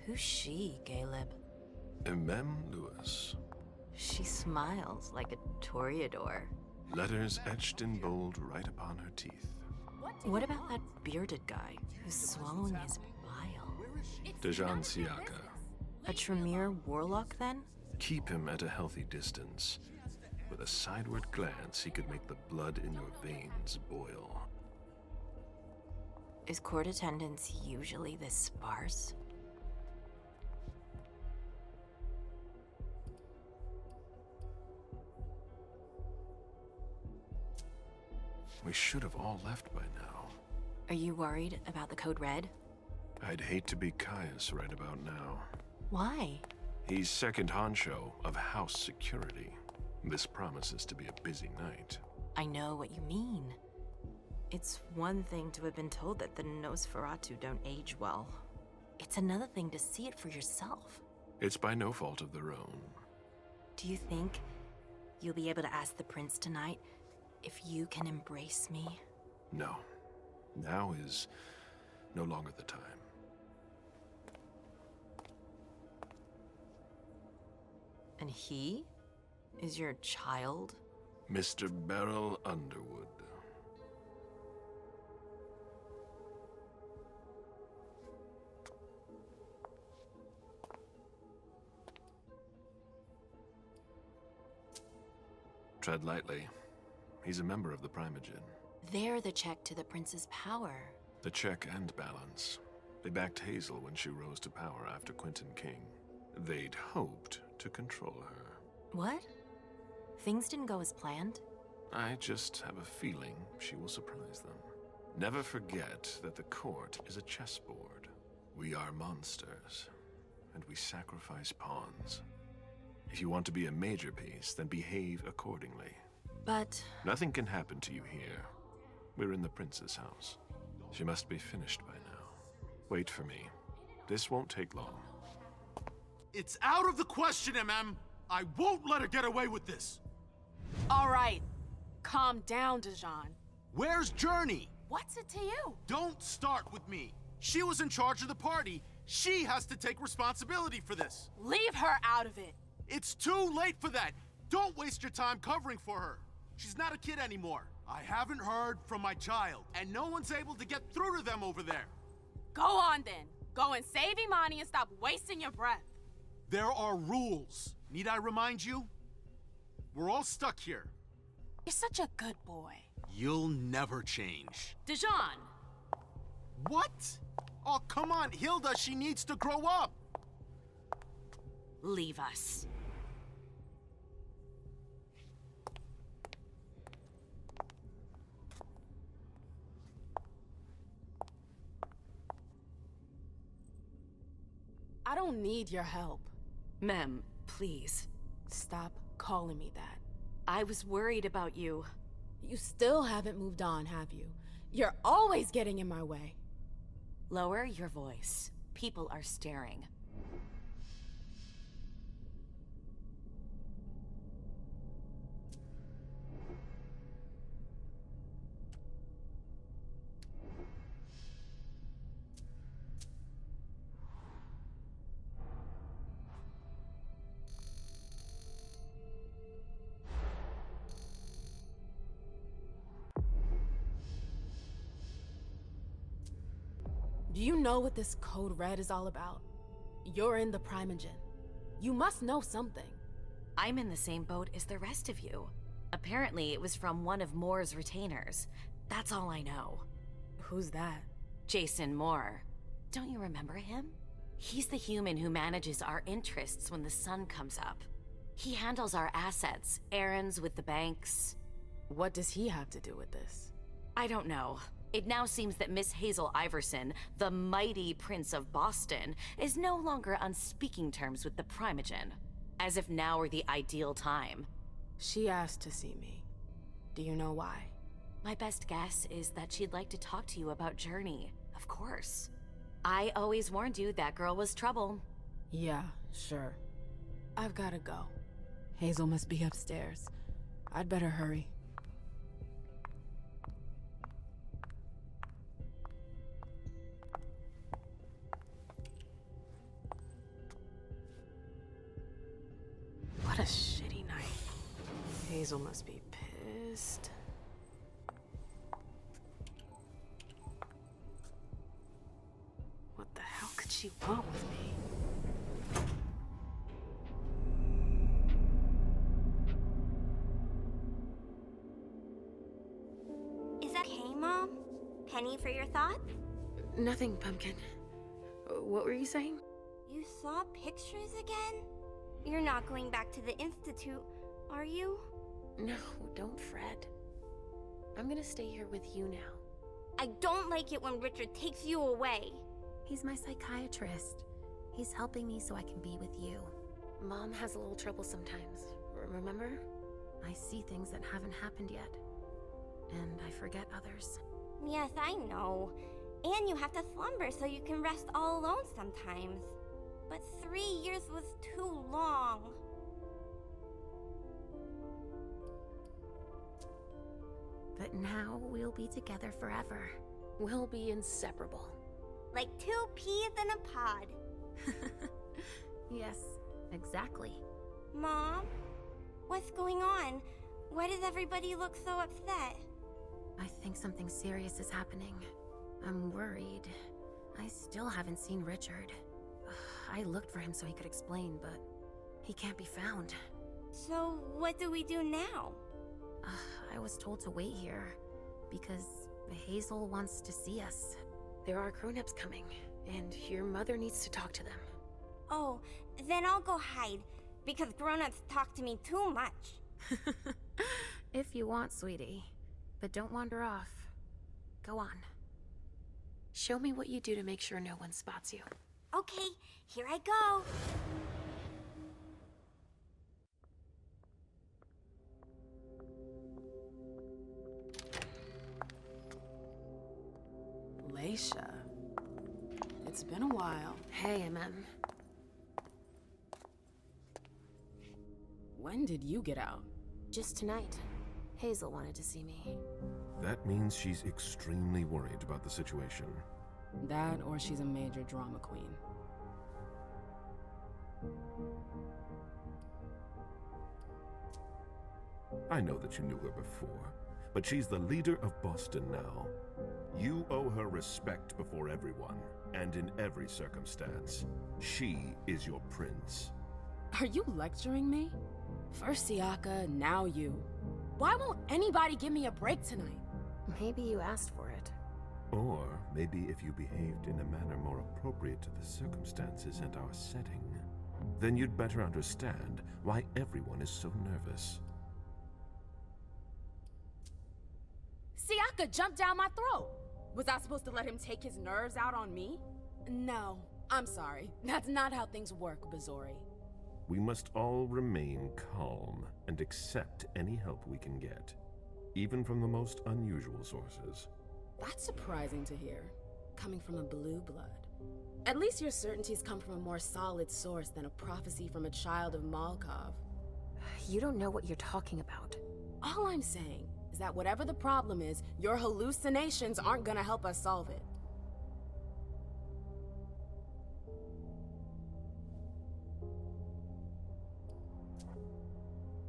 Who's she, Caleb? Mem Lewis. She smiles like a toreador. Letters etched in bold right upon her teeth. What about that bearded guy who's swallowing his bile? Dejan Siaka. A Tremere warlock, then? Keep him at a healthy distance. With a sideward glance, he could make the blood in your veins boil. Is court attendance usually this sparse? We should have all left by now. Are you worried about the Code Red? I'd hate to be Caius right about now. Why? He's second honcho of house security. This promises to be a busy night. I know what you mean. It's one thing to have been told that the Nosferatu don't age well. It's another thing to see it for yourself. It's by no fault of their own. Do you think you'll be able to ask the prince tonight if you can embrace me? No. Now is no longer the time. And he is your child? Mr. Beryl Underwood. Tread lightly. He's a member of the Primogen. They're the check to the prince's power. The check and balance. They backed Hazel when she rose to power after Quentin King. They'd hoped to control her. What? Things didn't go as planned? I just have a feeling she will surprise them. Never forget that the court is a chessboard. We are monsters, and we sacrifice pawns. If you want to be a major piece, then behave accordingly. But... Nothing can happen to you here. We're in the prince's house. She must be finished by now. Wait for me. This won't take long. It's out of the question, MM! I won't let her get away with this! All right. Calm down, Dejan. Where's Journey? What's it to you? Don't start with me. She was in charge of the party. She has to take responsibility for this. Leave her out of it. It's too late for that. Don't waste your time covering for her. She's not a kid anymore. I haven't heard from my child, and no one's able to get through to them over there. Go on then. Go and save Imani and stop wasting your breath. There are rules. Need I remind you? We're all stuck here. You're such a good boy. You'll never change. Dejan! What? Oh, come on, Hilda, she needs to grow up. Leave us. I don't need your help. Mem, please. Stop calling me that. I was worried about you. You still haven't moved on, have you? You're always getting in my way. Lower your voice. People are staring. Do you know what this Code Red is all about? You're in the Primogen. You must know something. I'm in the same boat as the rest of you. Apparently, it was from one of Moore's retainers. That's all I know. Who's that? Jason Moore. Don't you remember him? He's the human who manages our interests when the sun comes up. He handles our assets, errands with the banks. What does he have to do with this? I don't know. It now seems that Miss Hazel Iverson, the mighty Prince of Boston, is no longer on speaking terms with the Primogen. As if now were the ideal time. She asked to see me. Do you know why? My best guess is that she'd like to talk to you about Journey, of course. I always warned you that girl was trouble. Yeah, sure. I've gotta go. Hazel must be upstairs. I'd better hurry. Hazel must be pissed. What the hell could she want with me? Is that okay, Mom? Penny for your thoughts? Nothing, Pumpkin. What were you saying? You saw pictures again? You're not going back to the Institute, are you? No, don't fret. I'm gonna stay here with you now. I don't like it when Richard takes you away. He's my psychiatrist. He's helping me so I can be with you. Mom has a little trouble sometimes, remember? I see things that haven't happened yet. And I forget others. Yes, I know. And you have to slumber so you can rest all alone sometimes. But 3 years was too long. But now we'll be together forever. We'll be inseparable. Like 2 peas in a pod. Yes, exactly. Mom? What's going on? Why does everybody look so upset? I think something serious is happening. I'm worried. I still haven't seen Richard. I looked for him so he could explain, but he can't be found. So what do we do now? I was told to wait here because Hazel wants to see us. There are grown-ups coming, and your mother needs to talk to them. Oh, then I'll go hide, because grown-ups talk to me too much. If you want, sweetie. But don't wander off. Go on. Show me what you do to make sure no one spots you. Okay, here I go. Leisha. It's been a while. Hey, MM. When did you get out? Just tonight. Hazel wanted to see me. That means she's extremely worried about the situation. That, or she's a major drama queen. I know that you knew her before, but she's the leader of Boston now. You owe her respect before everyone, and in every circumstance. She is your prince. Are you lecturing me? First Siaka, now you. Why won't anybody give me a break tonight? Maybe you asked for it. Or maybe if you behaved in a manner more appropriate to the circumstances and our setting, then you'd better understand why everyone is so nervous. Siaka jumped down my throat. Was I supposed to let him take his nerves out on me? No, I'm sorry. That's not how things work, Bazori. We must all remain calm and accept any help we can get, even from the most unusual sources. That's surprising to hear, coming from a blue blood. At least your certainties come from a more solid source than a prophecy from a child of Malkov. You don't know what you're talking about. All I'm saying is that whatever the problem is, your hallucinations aren't gonna help us solve it.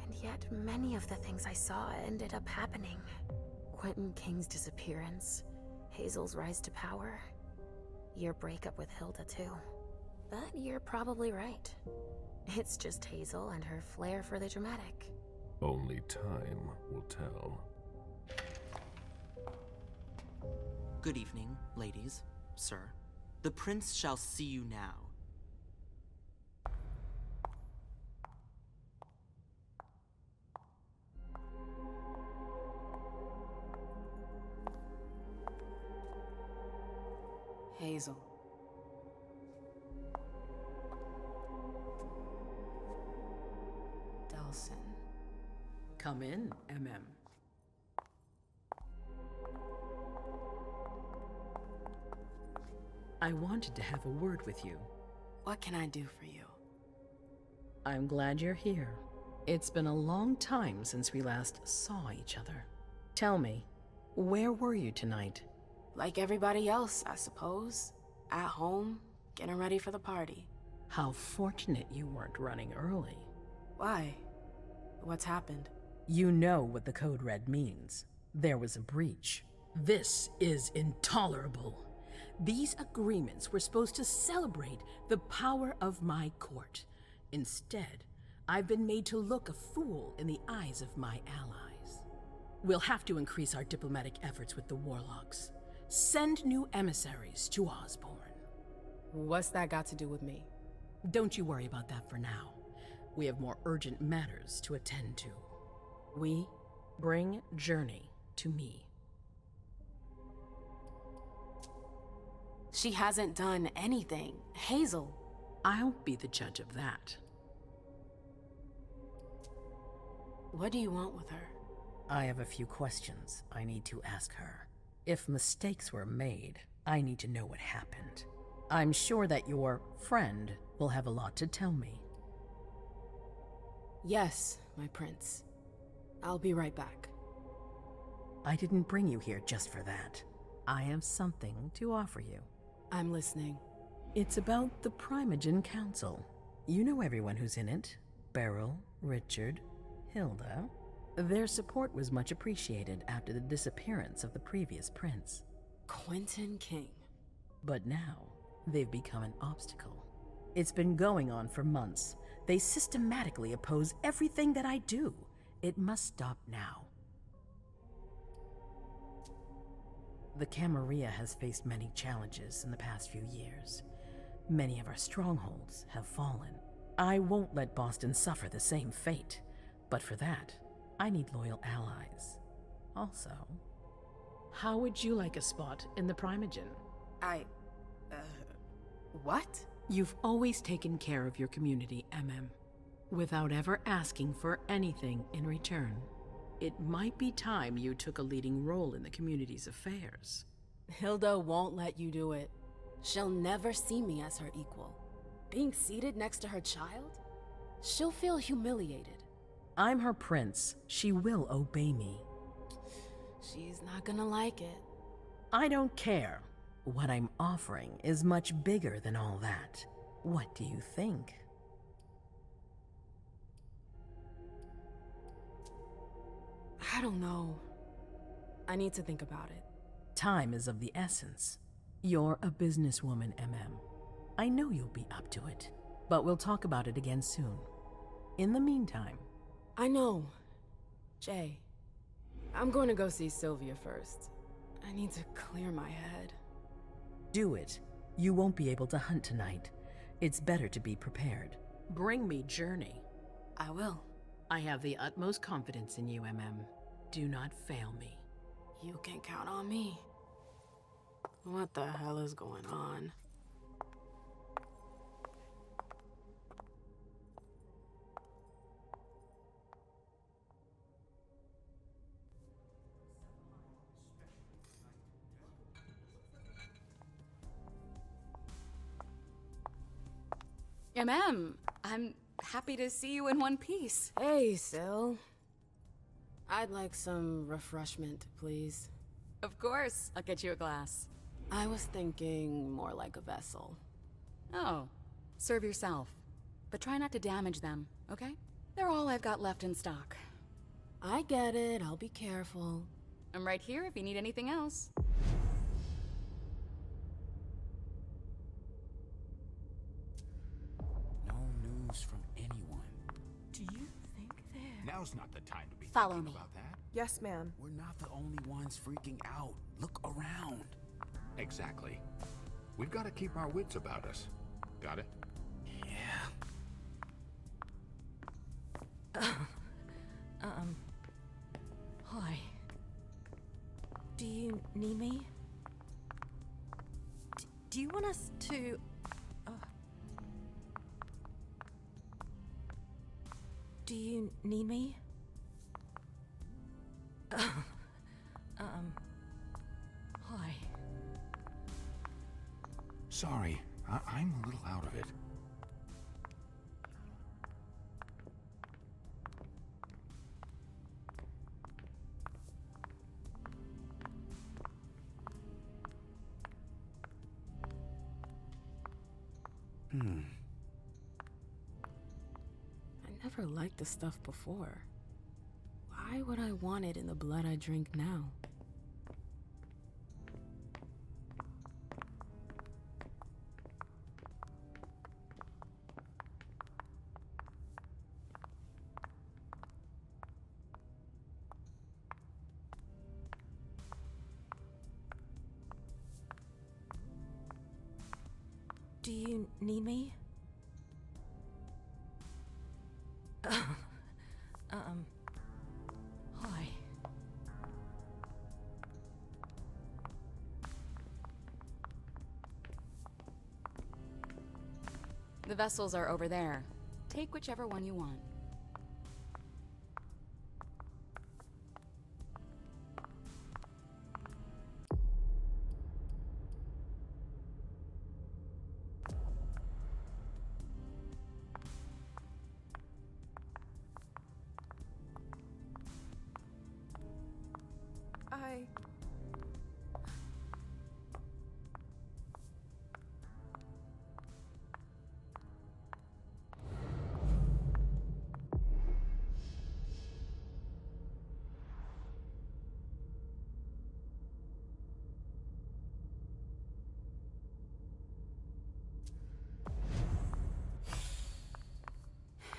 And yet, many of the things I saw ended up happening. Quentin King's disappearance, Hazel's rise to power, your breakup with Hilda too. But you're probably right. It's just Hazel and her flair for the dramatic. Only time will tell. Good evening, ladies, sir. The prince shall see you now. Hazel. Delson. Come in, MM. I wanted to have a word with you. What can I do for you? I'm glad you're here. It's been a long time since we last saw each other. Tell me, where were you tonight? Like everybody else, I suppose. At home, getting ready for the party. How fortunate you weren't running early. Why? What's happened? You know what the code red means. There was a breach. This is intolerable. These agreements were supposed to celebrate the power of my court. Instead, I've been made to look a fool in the eyes of my allies. We'll have to increase our diplomatic efforts with the warlocks. Send new emissaries to Osborne. What's that got to do with me? Don't you worry about that for now. We have more urgent matters to attend to. We bring Journey to me. She hasn't done anything. Hazel. I'll be the judge of that. What do you want with her? I have a few questions I need to ask her. If mistakes were made, I need to know what happened. I'm sure that your friend will have a lot to tell me. Yes, my prince. I'll be right back. I didn't bring you here just for that. I have something to offer you. I'm listening. It's about the Primogen Council. You know everyone who's in it. Beryl, Richard, Hilda. Their support was much appreciated after the disappearance of the previous prince. Quentin King. But now, they've become an obstacle. It's been going on for months. They systematically oppose everything that I do. It must stop now. The Camarilla has faced many challenges in the past few years. Many of our strongholds have fallen. I won't let Boston suffer the same fate, but for that, I need loyal allies. Also, how would you like a spot in the Primogen? What? You've always taken care of your community, without ever asking for anything in return. It might be time you took a leading role in the community's affairs. Hilda won't let you do it. She'll never see me as her equal. Being seated next to her child? She'll feel humiliated. I'm her prince. She will obey me. She's not gonna like it. I don't care. What I'm offering is much bigger than all that. What do you think? I don't know. I need to think about it. Time is of the essence. You're a businesswoman, I know you'll be up to it, but we'll talk about it again soon. In the meantime... I know. Jay, I'm going to go see Sylvia first. I need to clear my head. Do it. You won't be able to hunt tonight. It's better to be prepared. Bring me Journey. I will. I have the utmost confidence in you, Do not fail me. You can count on me. What the hell is going on? I'm happy to see you in one piece. Hey, Syl. I'd like some refreshment, please. Of course, I'll get you a glass. I was thinking more like a vessel. Oh, serve yourself. But try not to damage them, okay? They're all I've got left in stock. I get it, I'll be careful. I'm right here if you need anything else. No news from anyone. Do you think they're... Now's not the time to be Follow thinking me. about that. Yes, ma'am. We're not the only ones freaking out. Look around. Exactly. We've got to keep our wits about us. Got it? Yeah. Hi. Do you need me? Do you want us to... Do you need me? Hi. Sorry, I'm a little out of it. I never liked this stuff before. Why Why would I want it in the blood I drink now? Do you need me? Hi. The vessels are over there. Take whichever one you want.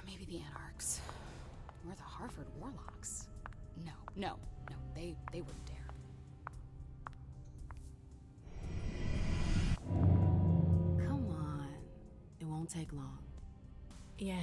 Maybe the Anarchs. Or the Harvard Warlocks. No. They wouldn't dare. Come on. It won't take long. Yes.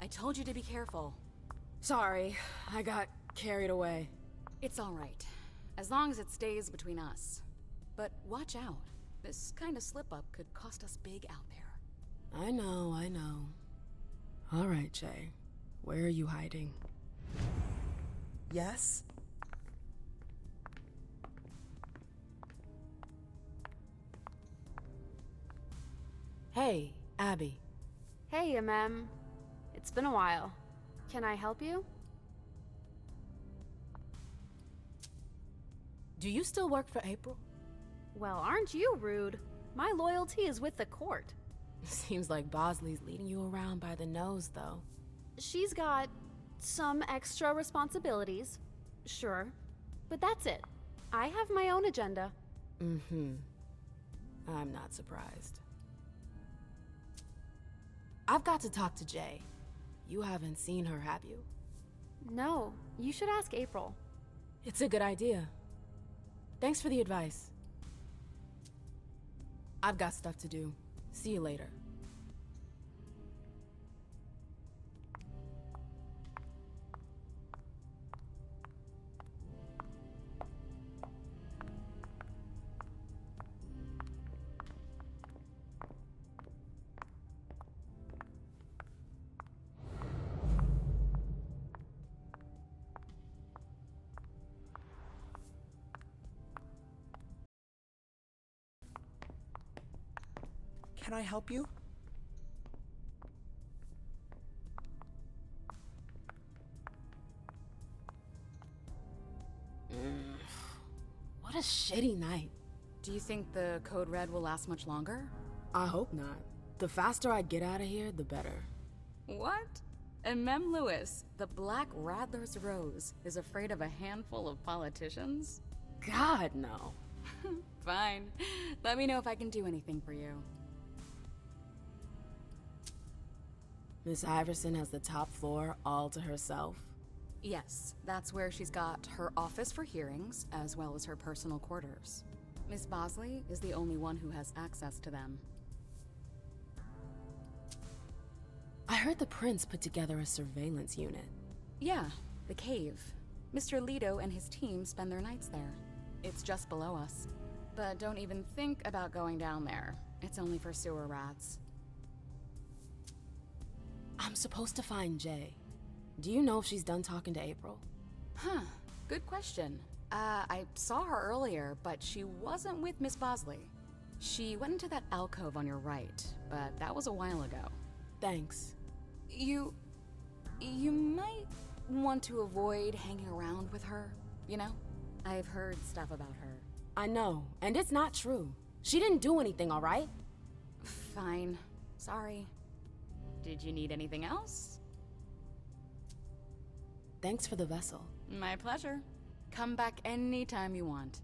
I told you to be careful. Sorry, I got carried away. It's all right. As long as it stays between us. But watch out. This kind of slip-up could cost us big out there. I know. All right, Jay. Where are you hiding? Yes? Hey, Abby. Hey, Mem. It's been a while. Can I help you? Do you still work for April? Well, aren't you rude? My loyalty is with the court. Seems like Bosley's leading you around by the nose, though. She's got some extra responsibilities, sure. But that's it. I have my own agenda. Mm-hmm. I'm not surprised. I've got to talk to Jay. You haven't seen her, have you? No, you should ask April. It's a good idea. Thanks for the advice. I've got stuff to do. See you later. Can I help you? What a shitty night. Do you think the Code Red will last much longer? I hope not. The faster I get out of here, the better. What? And Mem Lewis, the Black Rattler's Rose, is afraid of a handful of politicians? God, no. Fine. Let me know if I can do anything for you. Miss Iverson has the top floor all to herself. Yes, that's where she's got her office for hearings, as well as her personal quarters. Miss Bosley is the only one who has access to them. I heard the prince put together a surveillance unit. Yeah, the cave. Mr. Leto and his team spend their nights there. It's just below us. But don't even think about going down there. It's only for sewer rats. I'm supposed to find Jay. Do you know if she's done talking to April? Huh, good question. I saw her earlier, but she wasn't with Miss Bosley. She went into that alcove on your right, but that was a while ago. Thanks. You might want to avoid hanging around with her, you know? I've heard stuff about her. I know, and it's not true. She didn't do anything, all right? Fine. Sorry. Did you need anything else? Thanks for the vessel. My pleasure. Come back anytime you want.